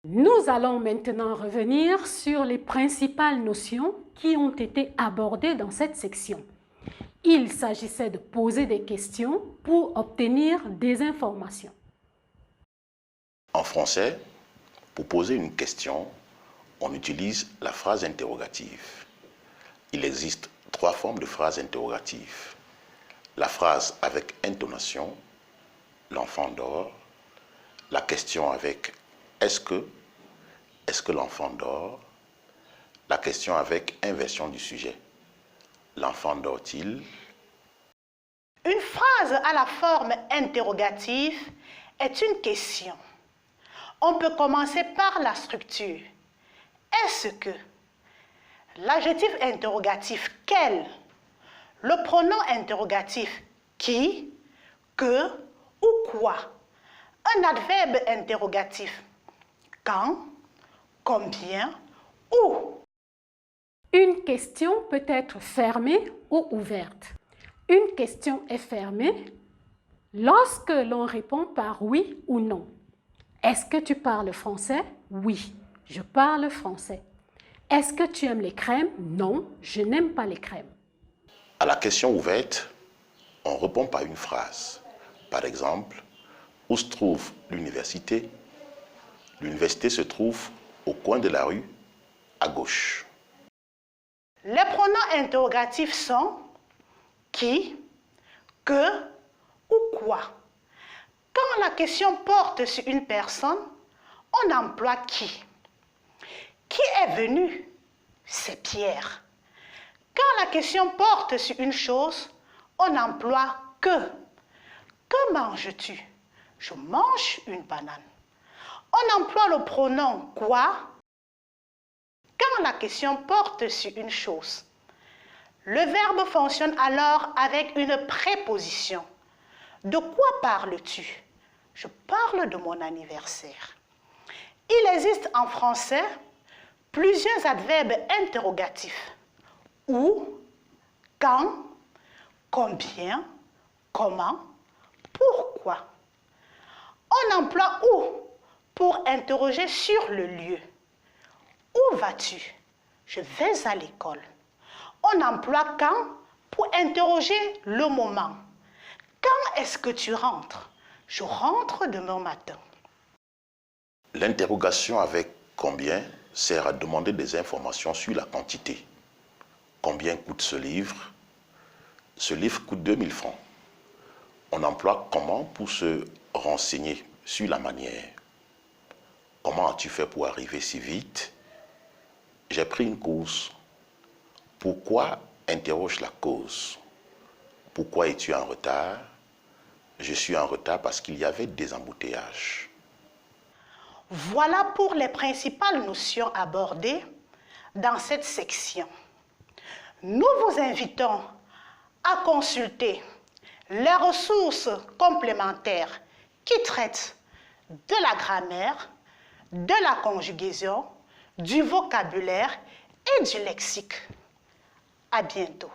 Nous allons maintenant revenir sur les principales notions qui ont été abordées dans cette section. Il s'agissait de poser des questions pour obtenir des informations. En français, pour poser une question, on utilise la phrase interrogative. Il existe 3 formes de phrases interrogatives. La phrase avec intonation, l'enfant dort, la question avec est-ce que l'enfant dort, la question avec inversion du sujet, l'enfant dort-il? Une phrase à la forme interrogative est une question. On peut commencer par la structure. Est-ce que? L'adjectif interrogatif quel? Le pronom interrogatif qui, que ou quoi? Un adverbe interrogatif quand, combien, où? Une question peut être fermée ou ouverte. Une question est fermée lorsque l'on répond par oui ou non. Est-ce que tu parles français? Oui, je parle français. Est-ce que tu aimes les crèmes? Non, je n'aime pas les crèmes. À la question ouverte, on répond par une phrase. Par exemple, où se trouve l'université? L'université se trouve au coin de la rue, à gauche. Les pronoms interrogatifs sont qui, que ou quoi. Quand la question porte sur une personne, on emploie qui. Qui est venu? C'est Pierre. Quand la question porte sur une chose, on emploie que. Que manges-tu? Je mange une banane. On emploie le pronom quoi quand la question porte sur une chose. Le verbe fonctionne alors avec une préposition. De quoi parles-tu? Je parle de mon anniversaire. Il existe en français plusieurs adverbes interrogatifs. Où, quand, combien, comment, pourquoi. On emploie où pour interroger sur le lieu. Où vas-tu? Je vais à l'école. On emploie quand pour interroger le moment. Quand est-ce que tu rentres? Je rentre demain matin. L'interrogation avec combien sert à demander des informations sur la quantité. Combien coûte ce livre? Ce livre coûte 2000 francs. On emploie comment pour se renseigner sur la manière. Comment as-tu fait pour arriver si vite? J'ai pris une course. Pourquoi? Interroge la cause. Pourquoi es-tu en retard? Je suis en retard parce qu'il y avait des embouteillages. Voilà pour les principales notions abordées dans cette section. Nous vous invitons à consulter les ressources complémentaires qui traitent de la grammaire, de la conjugaison, du vocabulaire et du lexique. À bientôt.